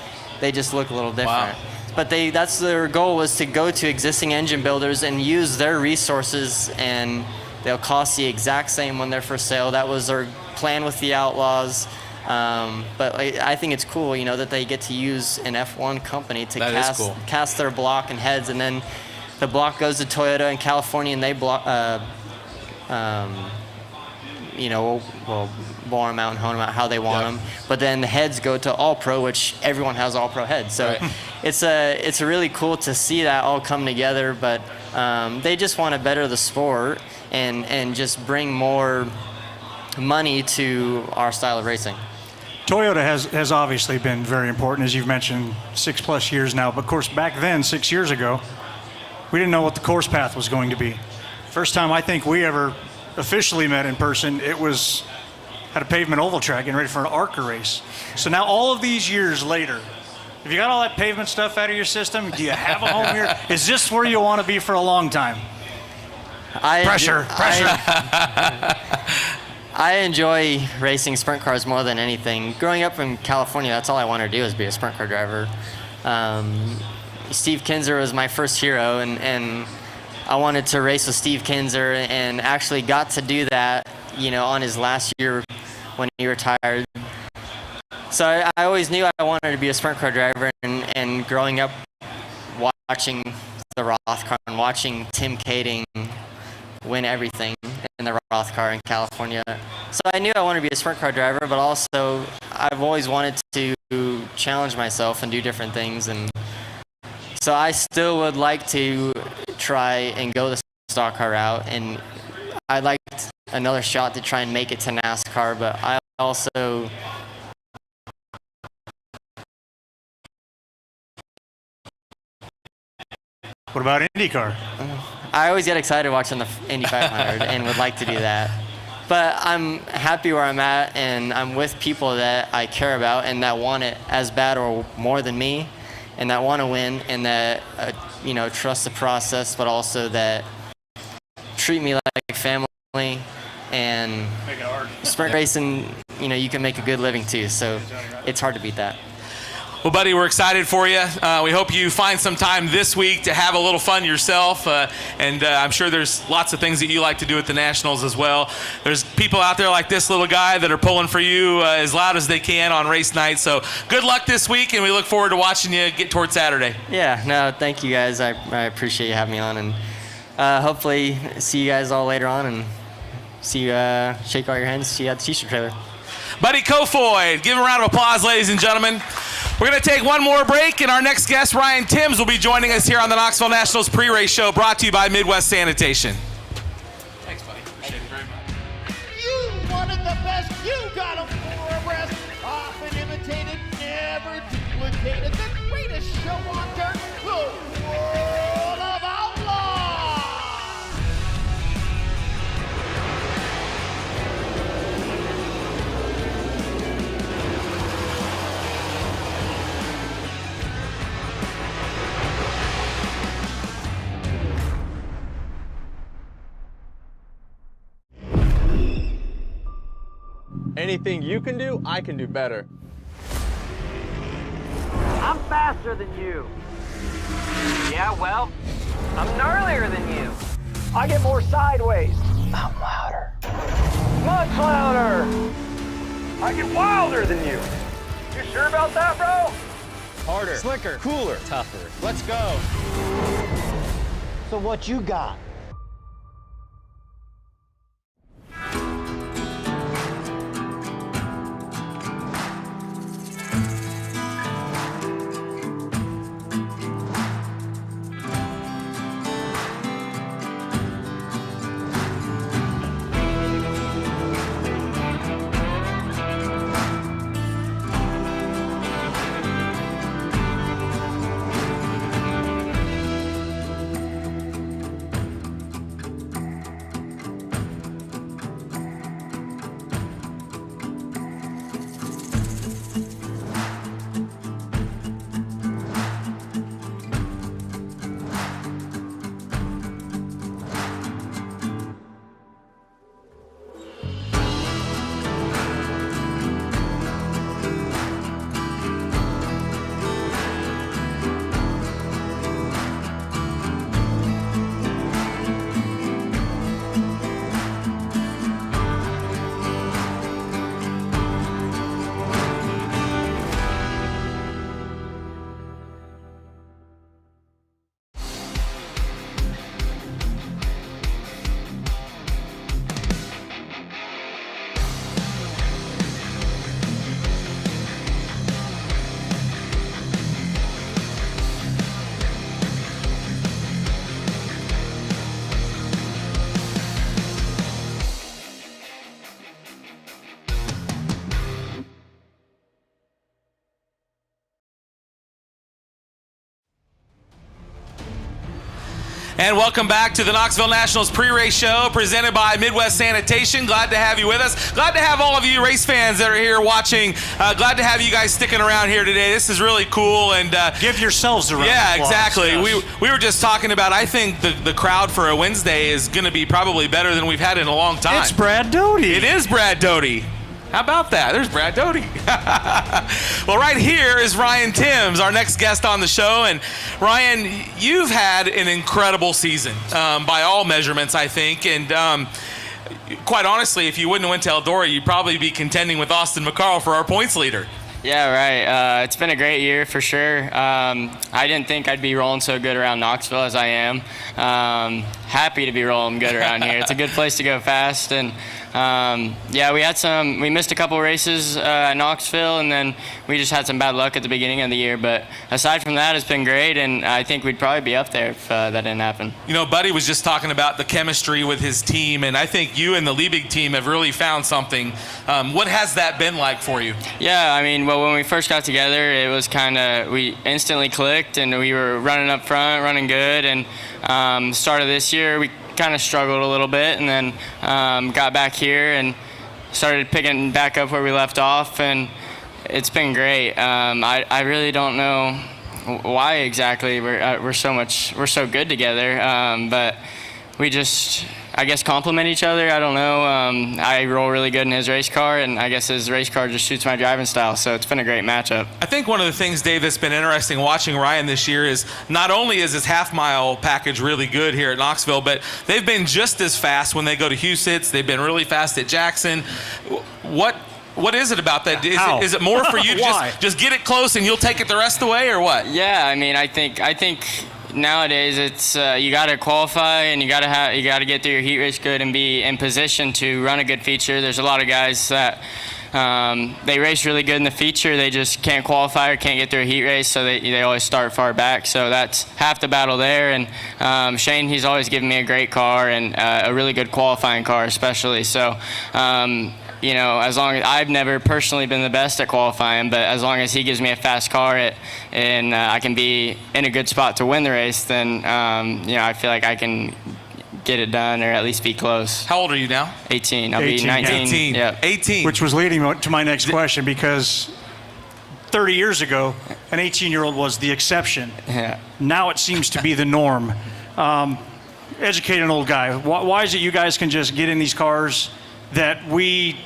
they just look a little different. Wow. But that's their goal, was to go to existing engine builders and use their resources, and they'll cost the exact same when they're for sale. That was their plan with the Outlaws. But I think it's cool, that they get to use an F1 company to cast their block and heads, and then the block goes to Toyota in California, and they will bore them out and hone them out how they want them. But then the heads go to All Pro, which everyone has All Pro heads. So it's really cool to see that all come together. But they just want to better the sport and just bring more money to our style of racing. Toyota has obviously been very important, as you've mentioned, 6+ years now. But of course, back then, 6 years ago, we didn't know what the course path was going to be. First time I think we ever officially met in person, it was at a pavement oval track getting ready for an ARCA race. So now all of these years later, have you got all that pavement stuff out of your system? Do you have a home here? Is this where you want to be for a long time? Pressure. I enjoy racing sprint cars more than anything. Growing up in California, that's all I wanted to do was be a sprint car driver. Steve Kinzer was my first hero, and I wanted to race with Steve Kinzer, and actually got to do that, on his last year when he retired. So I always knew I wanted to be a sprint car driver, and growing up watching the Roth car and watching Tim Kading win everything in the Roth car in California. So I knew I wanted to be a sprint car driver, but also I've always wanted to challenge myself and do different things. And so I still would like to try and go the stock car route. And I'd like another shot to try and make it to NASCAR, but I also What about IndyCar? I always get excited watching the Indy 500 and would like to do that. But I'm happy where I'm at, and I'm with people that I care about and that want it as bad or more than me, and that want to win, and that trust the process, but also that treat me like family. And sprint racing, you can make a good living too. So it's hard to beat that. Well, buddy, we're excited for you. We hope you find some time this week to have a little fun yourself. And I'm sure there's lots of things that you like to do at the Nationals as well. There's people out there like this little guy that are pulling for you as loud as they can on race night. So good luck this week, and we look forward to watching you get toward Saturday. Yeah, no, thank you guys. I appreciate you having me on. And hopefully see you guys all later on, and see you, shake all your hands, see you at the t-shirt trailer. Buddy Kofoid, give him a round of applause, ladies and gentlemen. We're going to take one more break, and our next guest, Ryan Timms, will be joining us here on the Knoxville Nationals pre-race show, brought to you by Midwest Sanitation. Thanks, buddy. Appreciate it very much. You wanted the best. You got them for a rest. Often imitated, never duplicated. The greatest show on dirt, the World of Outlaws. Anything you can do, I can do better. I'm faster than you. Yeah, well, I'm gnarlier than you. I get more sideways. I'm louder. Much louder. I get wilder than you. You sure about that, bro? Harder. Slicker. Cooler. Tougher. Let's go. So what you got? And welcome back to the Knoxville Nationals pre-race show presented by Midwest Sanitation. Glad to have you with us. Glad to have all of you race fans that are here watching. Glad to have you guys sticking around here today. This is really cool. And give yourselves a round Yeah, of applause. exactly. Yes. We were just talking about, I think the crowd for a Wednesday is going to be probably better than we've had in a long time. It's Brad Doty. It is Brad Doty. How about that? There's Brad Doty. Well, right here is Ryan Timms, our next guest on the show. And Ryan, you've had an incredible season by all measurements, I think. And quite honestly, if you wouldn't have went to Eldora, you'd probably be contending with Austin McCarl for our points leader. Yeah, right. It's been a great year for sure. I didn't think I'd be rolling so good around Knoxville as I am. Happy to be rolling good around here. It's a good place to go fast. And yeah, we missed a couple races at Knoxville, and then we just had some bad luck at the beginning of the year. But aside from that, it's been great, and I think we'd probably be up there if that didn't happen. You know, Buddy was just talking about the chemistry with his team, and I think you and the Liebig team have really found something. What has that been like for you? Yeah, I mean, well, when we first got together, it was kind of, we instantly clicked, and we were running up front, running good, and start of this year, we kind of struggled a little bit, and then got back here and started picking back up where we left off, and it's been great. I really don't know why exactly we're so good together, but we just, I guess, complement each other. I don't know. I roll really good in his race car, and I guess his race car just suits my driving style, so it's been a great matchup. I think one of the things, Dave, that's been interesting watching Ryan this year is not only is his half-mile package really good here at Knoxville, but they've been just as fast when they go to Huset's. They've been really fast at Jackson. What is it about that? Is it more for you to just get it close and you'll take it the rest of the way, or what? Yeah, I mean, I think nowadays it's you got to qualify, and you got to get through your heat race good and be in position to run a good feature. There's a lot of guys that they race really good in the feature, they just can't qualify or can't get through a heat race, so they always start far back. So that's half the battle there. And Shane, he's always given me a great car and a really good qualifying car, especially. So. You know, as long as I've never personally been the best at qualifying, but as long as he gives me a fast car and I can be in a good spot to win the race, then you know, I feel like I can get it done or at least be close. How old are you now? 18. I'll be 19. 18. Yeah. 18. Which was leading to my next question, because 30 years ago, an 18-year-old was the exception. Yeah. Now it seems to be the norm. Educate an old guy. Why is it you guys can just get in these cars that we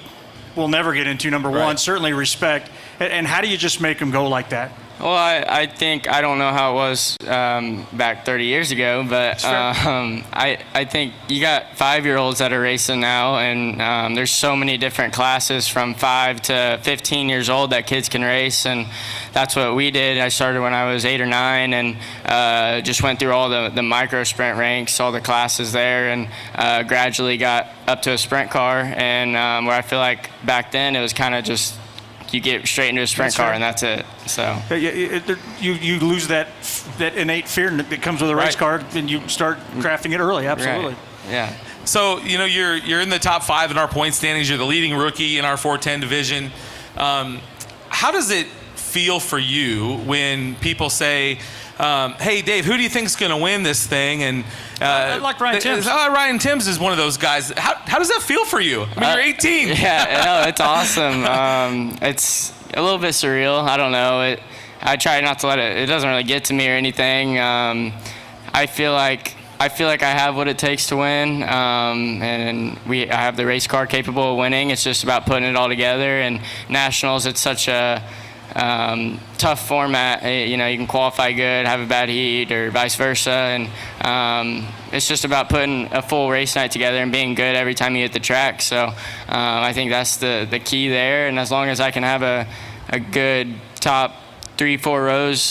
will never get into, number one, certainly respect, and how do you just make them go like that? Well, I think, I don't know how it was back 30 years ago, but I think you got 5-year-olds that are racing now, and there's so many different classes from 5 to 15 years old that kids can race, and that's what we did. I started when I was 8 or 9, and just went through all the micro sprint ranks, all the classes there, and gradually got up to a sprint car, and where I feel like back then it was kind of just, you get straight into a sprint car, and that's it. So you lose that innate fear that comes with a race car, and you start crafting it early. Absolutely. Right. Yeah. So you know you're in the top 5 in our point standings. You're the leading rookie in our 410 division. How does it feel for you when people say, hey, Dave, who do you think's going to win this thing? And like Ryan Timms. Ryan Timms is one of those guys. How does that feel for you? I mean, you're 18. Yeah, no, it's awesome. It's a little bit surreal. I don't know. I try not to let it. It doesn't really get to me or anything. I feel like I have what it takes to win, and I have the race car capable of winning. It's just about putting it all together. And Nationals, it's such a tough format. You know, you can qualify good, have a bad heat, or vice versa, and it's just about putting a full race night together and being good every time you hit the track. So I think that's the key there, and as long as I can have a good top 3-4 rows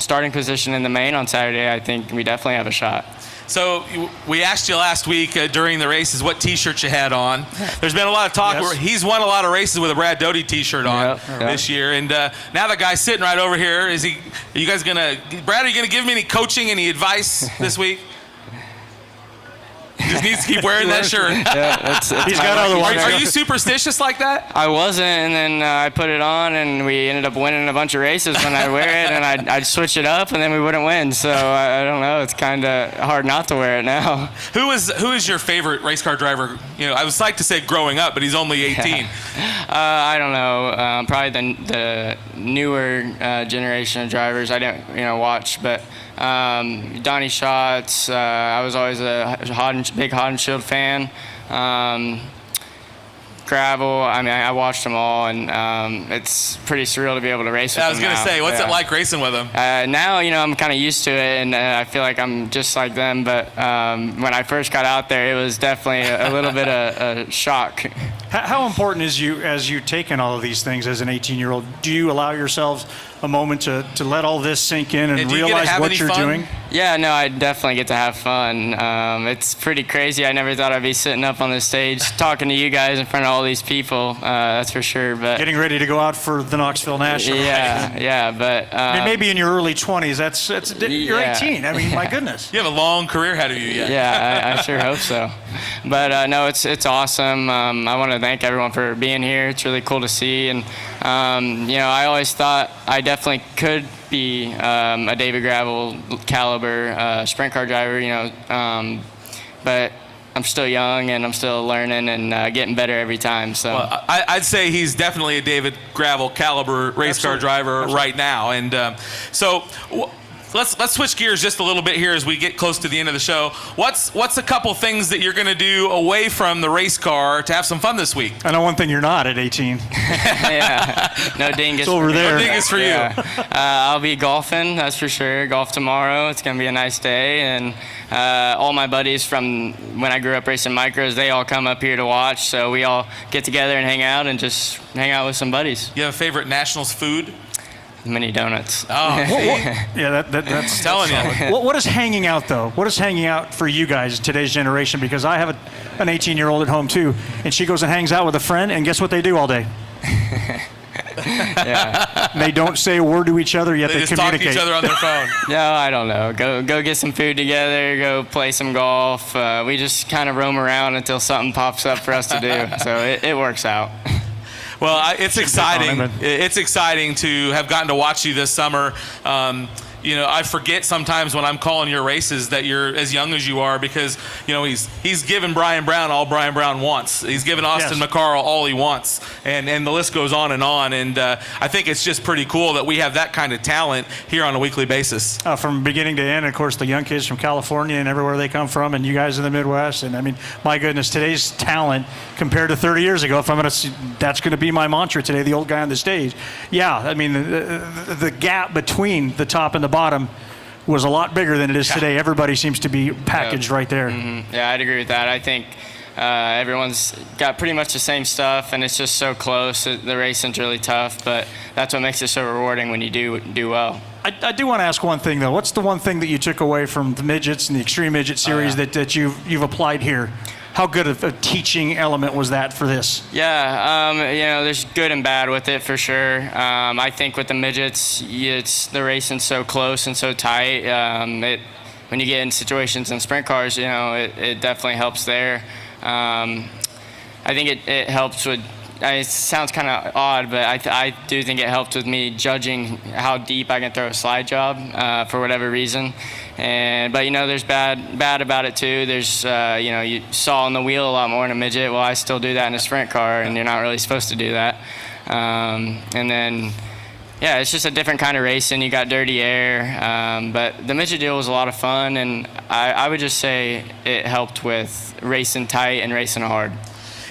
starting position in the main on Saturday, I think we definitely have a shot. So we asked you last week during the races what T-shirt you had on. There's been a lot of talk. Yes. He's won a lot of races with a Brad Doty T-shirt on this year, and now the guy's sitting right over here. Are you guys gonna, Brad? Are you gonna give me any coaching, any advice this week? just needs to keep wearing that shirt. Yeah, that's He's got other ones. Are you superstitious like that? I wasn't, and then I put it on, and we ended up winning a bunch of races when I wear it, and I'd switch it up, and then we wouldn't win. So I don't know. It's kind of hard not to wear it now. Who is your favorite race car driver? I was like to say growing up, but he's only 18. I don't know. Probably the newer generation of drivers. I don't watch, but Donnie Schatz. I was always a big Hot and Shield fan. Gravel. I mean, I watched them all, and it's pretty surreal to be able to race with them. I was going to say, what's it like racing with them? Now, I'm kind of used to it, and I feel like I'm just like them. But when I first got out there, it was definitely a little bit of a shock. How important is as you take in all of these things as an 18-year-old? Do you allow yourselves a moment to let all this sink in and realize what you're doing? Yeah, no, I definitely get to have fun. It's pretty crazy. I never thought I'd be sitting up on the stage talking to you guys in front of all these people. That's for sure. But getting ready to go out for the Knoxville Nationals. Yeah, but I mean, maybe in your early 20s. You're 18. I mean, my goodness. You have a long career ahead of you yet. Yeah, I sure hope so. But no, it's awesome. I want to thank everyone for being here. It's really cool to see, and I always thought I definitely could be a David Gravel caliber sprint car driver, but I'm still young and I'm still learning and getting better every time. So I'd say he's definitely a David Gravel caliber race car driver right now. And let's switch gears just a little bit here as we get close to the end of the show. What's a couple things that you're going to do away from the race car to have some fun this week? I know one thing you're not at 18. Yeah, no dingus. It's over there. No dingus for you. I'll be golfing, that's for sure. Golf tomorrow. It's going to be a nice day. And all my buddies from when I grew up racing micros, they all come up here to watch. So we all get together and hang out and just hang out with some buddies. You have a favorite Nationals food? Mini donuts. Oh, yeah, that's I'm telling you. What is hanging out, though? What is hanging out for you guys, today's generation? Because I have an 18-year-old at home, too, and she goes and hangs out with a friend, and guess what they do all day? Yeah. They don't say a word to each other, yet they just communicate. talk to each other on their phone. No, I don't know. Go get some food together, go play some golf. We just kind of roam around until something pops up for us to do, so it works out. Well, it's exciting. It's exciting to have gotten to watch you this summer. I forget sometimes when I'm calling your races that you're as young as you are because, he's given Brian Brown all Brian Brown wants. He's given Austin McCarl all he wants. And the list goes on. And I think it's just pretty cool that we have that kind of talent here on a weekly basis. From beginning to end, of course, the young kids from California and everywhere they come from, and you guys in the Midwest. And, I mean, my goodness, today's talent compared to 30 years ago, that's going to be my mantra today, the old guy on the stage. Yeah, I mean, the gap between the top and the bottom was a lot bigger than it is today. Everybody seems to be packaged right there. Mm-hmm. Yeah, I'd agree with that. I think everyone's got pretty much the same stuff, and it's just so close. The racing's really tough, but that's what makes it so rewarding when you do well. I do want to ask one thing, though. What's the one thing that you took away from the midgets and the Extreme Midget Series that you've applied here? How good of a teaching element was that for this? Yeah, there's good and bad with it for sure. I think with the midgets, the racing's so close and so tight. When you get in situations in sprint cars, it definitely helps there. I think it helps with. It sounds kind of odd, but I do think it helped with me judging how deep I can throw a slide job for whatever reason. But there's bad about it too. There's you saw on the wheel a lot more in a midget. Well, I still do that in a sprint car, and you're not really supposed to do that. And then it's just a different kind of racing. You got dirty air, but the midget deal was a lot of fun, and I would just say it helped with racing tight and racing hard.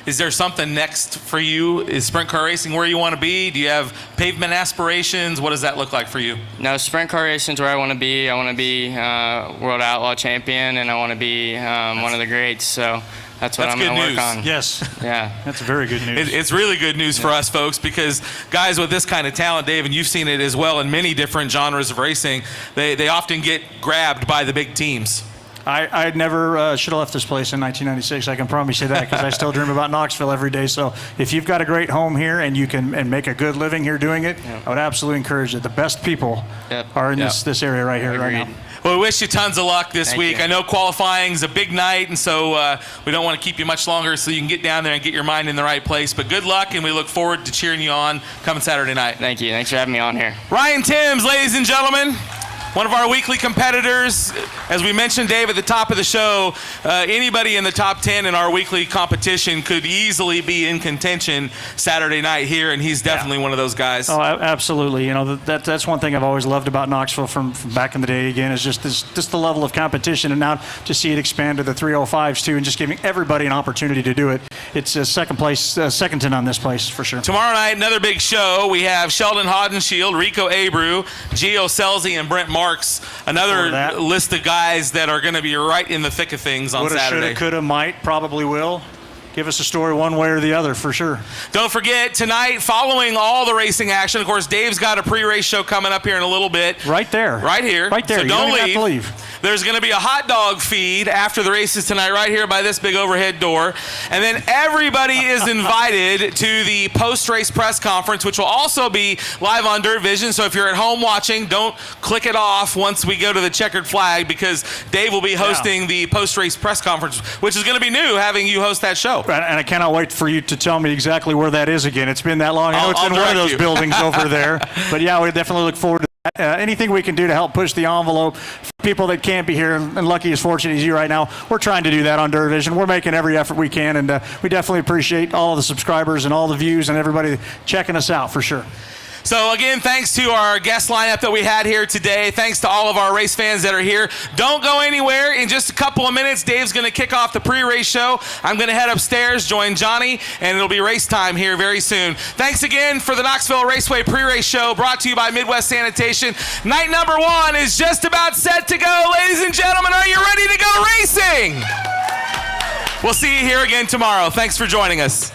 Is there something next for you? Is sprint car racing where you want to be? Do you have pavement aspirations? What does that look like for you? No, sprint car racing is where I want to be. I want to be World Outlaw Champion, and I want to be one of the greats. So that's what I'm going to work on. Yes. Yeah. That's very good news. It's really good news for us, folks, because guys with this kind of talent, Dave, and you've seen it as well in many different genres of racing, they often get grabbed by the big teams. I never should have left this place in 1996. I can promise you that because I still dream about Knoxville every day. So if you've got a great home here and you can make a good living here doing it, I would absolutely encourage it. The best people are in this area right here right now. Well, we wish you tons of luck this Thank week. you. I know qualifying is a big night, and so we don't want to keep you much longer so you can get down there and get your mind in the right place. But good luck, and we look forward to cheering you on coming Saturday night. Thank you. Thanks for having me on here. Ryan Timms, ladies and gentlemen, one of our weekly competitors. As we mentioned, Dave, at the top of the show, anybody in the top 10 in our weekly competition could easily be in contention Saturday night here, and he's definitely one of those guys. Oh, absolutely. You know, that's one thing I've always loved about Knoxville from back in the day. Again, is just the level of competition, and now to see it expand to the 305s too, and just giving everybody an opportunity to do it. It's second to none this place for sure. Tomorrow night, another big show. We have Sheldon Hodenshield, Rico Abreu, Gio Selzy, and Brent Marks. Another list of guys that are going to be right in the thick of things on Saturday. Woulda, shoulda, coulda, might, probably will. Give us a story one way or the other for sure. Don't forget, tonight, following all the racing action, of course, Dave's got a pre-race show coming up here in a little bit. Right there. Right here. Right there. So You don't even leave. have to leave. There's going to be a hot dog feed after the races tonight right here by this big overhead door. And then everybody is invited to the post-race press conference, which will also be live on DIRTVision. So if you're at home watching, don't click it off once we go to the checkered flag, because Dave will be hosting the post-race press conference, which is going to be new, having you host that show. And I cannot wait for you to tell me exactly where that is again. It's been that long. I know it's in one of those buildings over there. But yeah, we definitely look forward to that. Anything we can do to help push the envelope for people that can't be here, and lucky as fortunate as you right now, we're trying to do that on DIRTVision. We're making every effort we can, and we definitely appreciate all of the subscribers and all the views and everybody checking us out for sure. So again, thanks to our guest lineup that we had here today. Thanks to all of our race fans that are here. Don't go anywhere. In just a couple of minutes, Dave's going to kick off the pre-race show. I'm going to head upstairs, join Johnny, and it'll be race time here very soon. Thanks again for the Knoxville Raceway pre-race show, brought to you by Midwest Sanitation. Night number 1 is just about set to go. Ladies and gentlemen, are you ready to go racing? We'll see you here again tomorrow. Thanks for joining us.